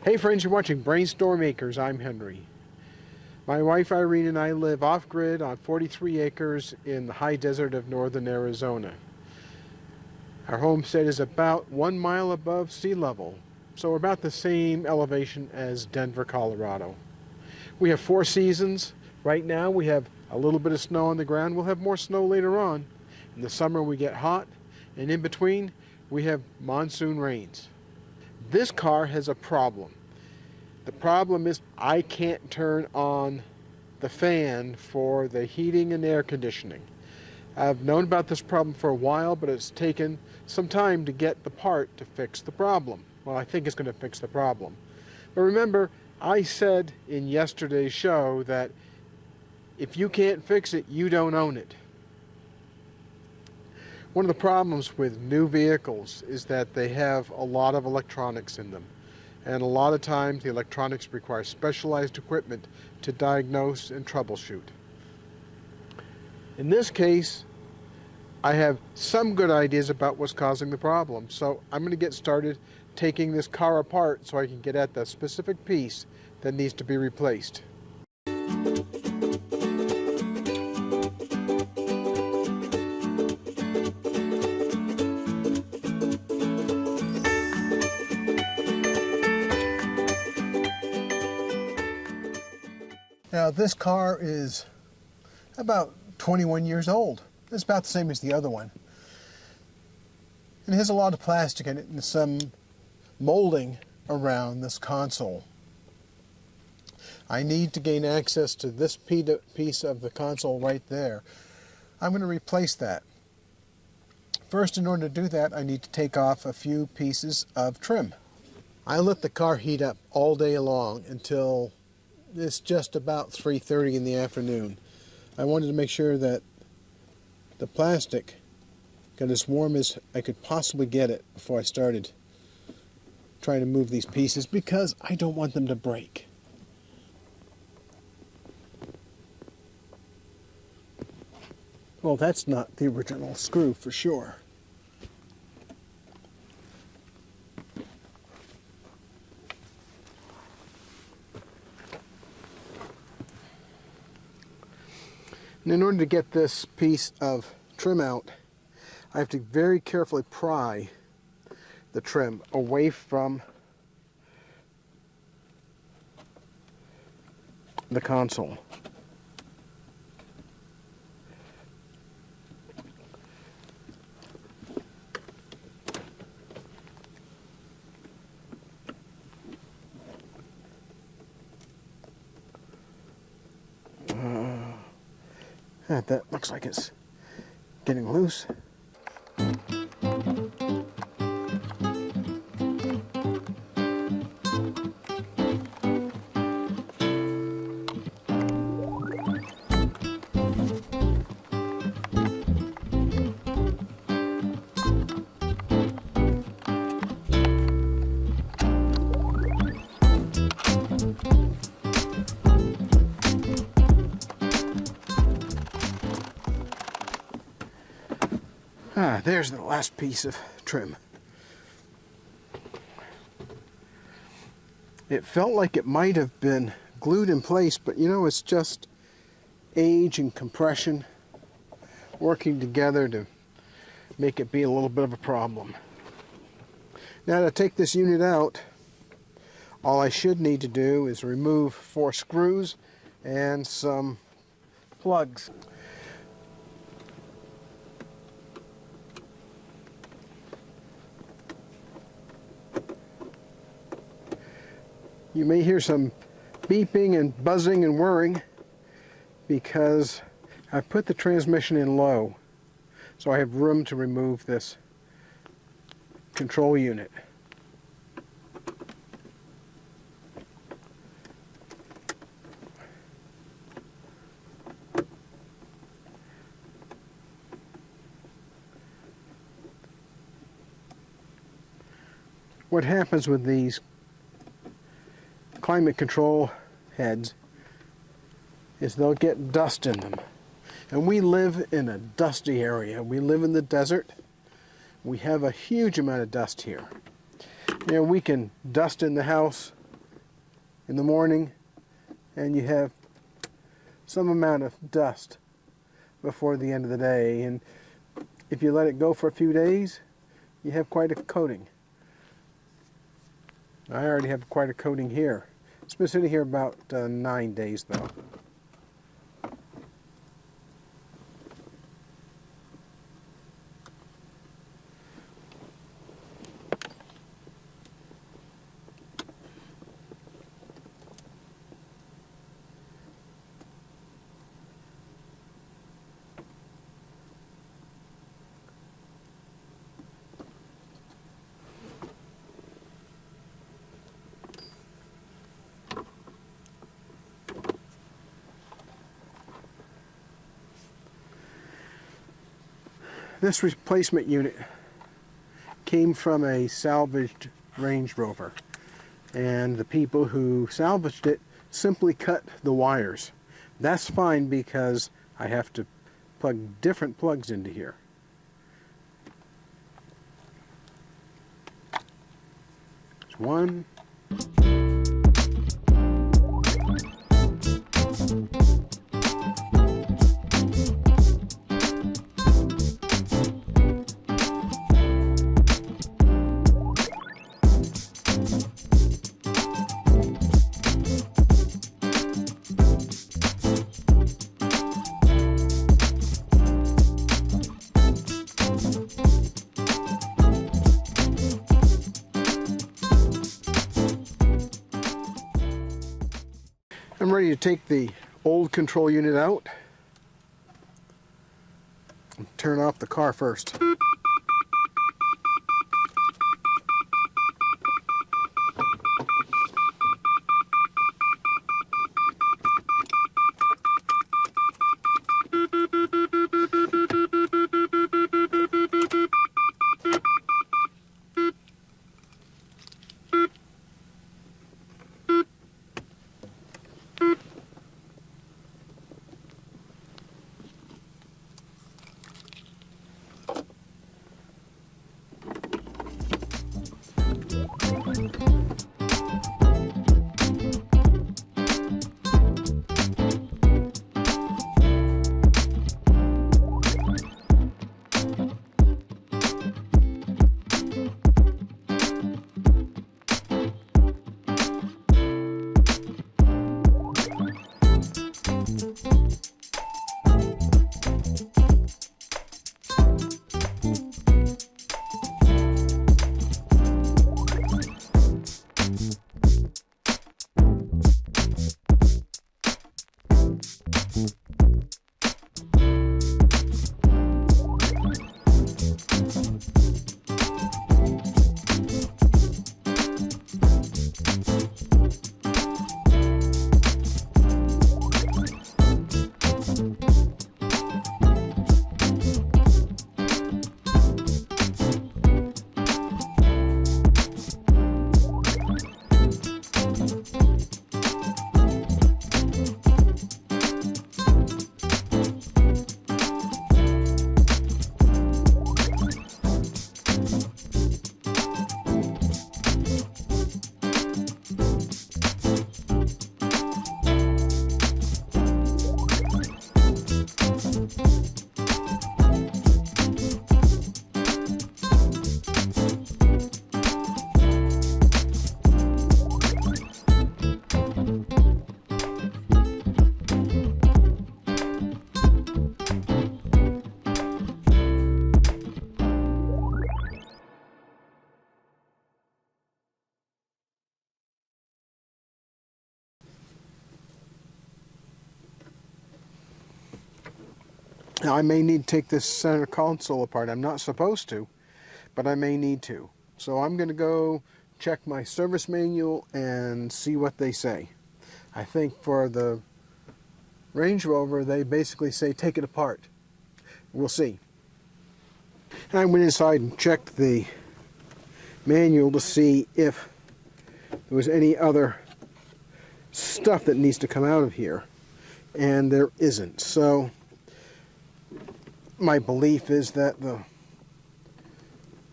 Hey friends, you're watching BrainStorm Acres. I'm Henry. My wife Irene and I live off-grid on 43 acres in the high desert of northern Arizona. Our homestead is about 1 mile above sea level, so we're about the same elevation as Denver, Colorado. We have 4 seasons. Right now we have a little bit of snow on the ground. We'll have more snow later on. In the summer we get hot, and in between we have monsoon rains. This car has a problem. The problem is I can't turn on the fan for the heating and air conditioning. I've known about this problem for a while, but it's taken some time to get the part to fix the problem. Well, I think it's going to fix the problem. But remember, I said in yesterday's show that if you can't fix it, you don't own it. One of the problems with new vehicles is that they have a lot of electronics in them. And a lot of times the electronics require specialized equipment to diagnose and troubleshoot. In this case, I have some good ideas about what's causing the problem. So I'm going to get started taking this car apart so I can get at the specific piece that needs to be replaced. Now this car is about 21 years old. It's about the same as the other one. And it has a lot of plastic in it and some molding around this console. I need to gain access to this piece of the console right there. I'm going to replace that. First, in order to do that, I need to take off a few pieces of trim. I let the car heat up all day long until it's just about 3:30 in the afternoon. I wanted to make sure that the plastic got as warm as I could possibly get it before I started trying to move these pieces because I don't want them to break. Well, that's not the original screw for sure. And in order to get this piece of trim out, I have to very carefully pry the trim away from the console. That looks like it's getting loose. There's the last piece of trim. It felt like it might have been glued in place, but you know, it's just age and compression working together to make it be a little bit of a problem. Now to take this unit out, all I should need to do is remove 4 screws and some plugs. You may hear some beeping and buzzing and whirring because I put the transmission in low, so I have room to remove this control unit. What happens with these climate control heads is they'll get dust in them. And we live in a dusty area. We live in the desert. We have a huge amount of dust here. You know, we can dust in the house in the morning, and you have some amount of dust before the end of the day. And if you let it go for a few days, you have quite a coating. I already have quite a coating here. It's been sitting here about 9 days though. This replacement unit came from a salvaged Range Rover, and the people who salvaged it simply cut the wires. That's fine because I have to plug different plugs into here. There's one. I'm ready to take the old control unit out and turn off the car first. Now I may need to take this center console apart. I'm not supposed to, but I may need to. So I'm going to go check my service manual and see what they say. I think for the Range Rover they basically say take it apart. We'll see. And I went inside and checked the manual to see if there was any other stuff that needs to come out of here, and there isn't. So my belief is that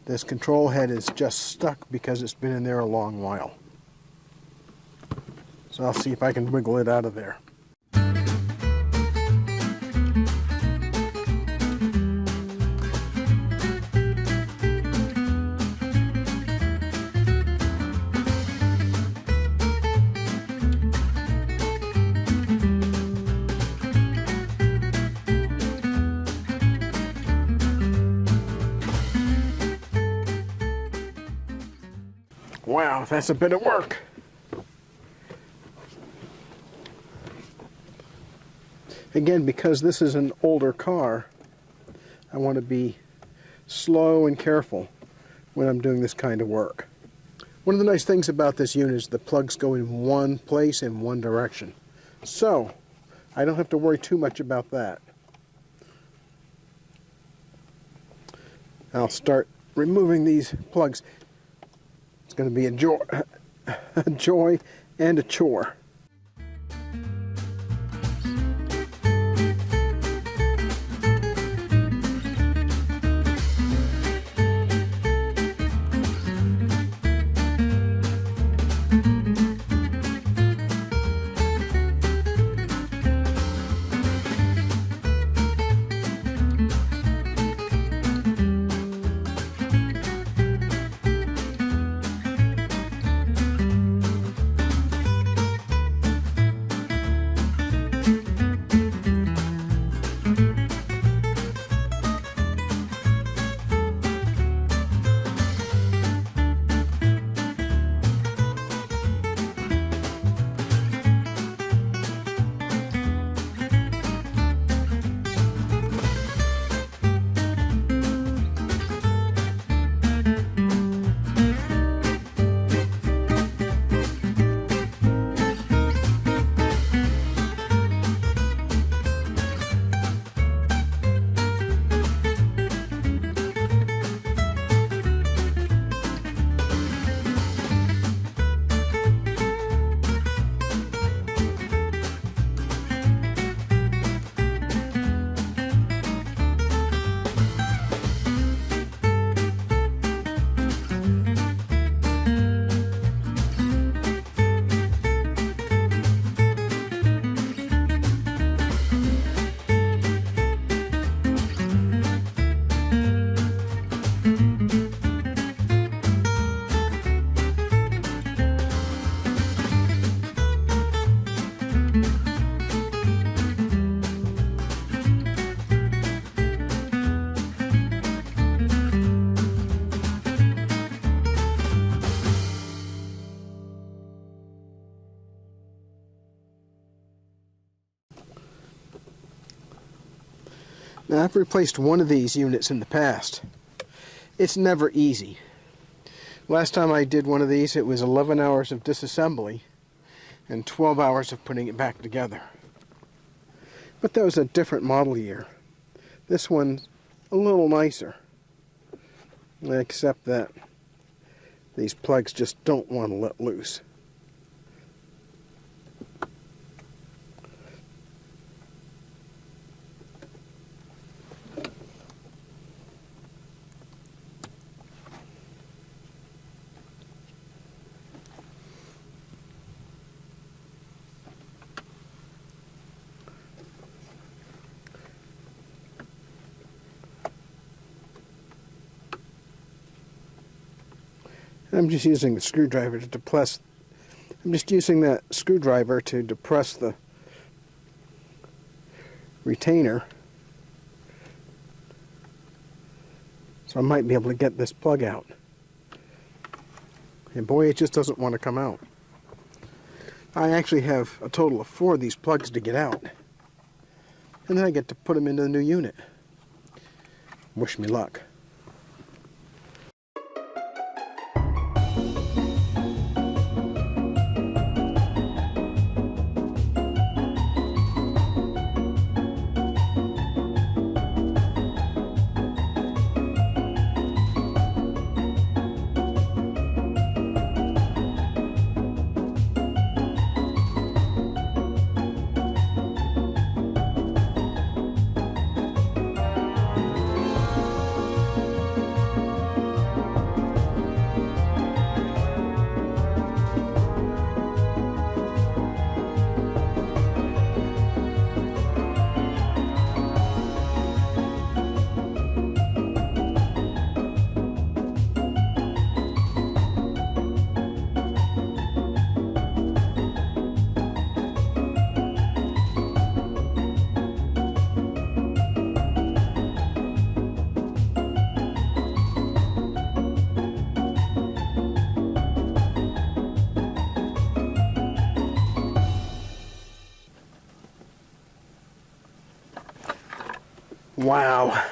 this control head is just stuck because it's been in there a long while. So I'll see if I can wiggle it out of there. Wow, that's a bit of work. Again, because this is an older car, I want to be slow and careful when I'm doing this kind of work. One of the nice things about this unit is the plugs go in one place in one direction. So, I don't have to worry too much about that. I'll start removing these plugs. It's going to be a joy and a chore. Now, I've replaced one of these units in the past. It's never easy. Last time I did one of these, it was 11 hours of disassembly and 12 hours of putting it back together. But that was a different model year. This one's a little nicer, except that these plugs just don't want to let loose. I'm just using the screwdriver to depress. I'm just using that screwdriver to depress the retainer. So I might be able to get this plug out. And boy, it just doesn't want to come out. I actually have a total of 4 of these plugs to get out. And then I get to put them into the new unit. Wish me luck. Wow.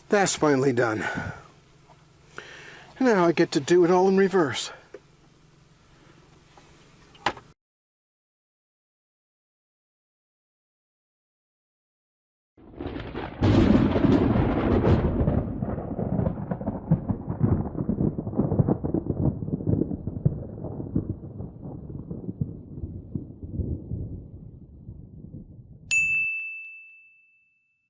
That's finally done. Now I get to do it all in reverse.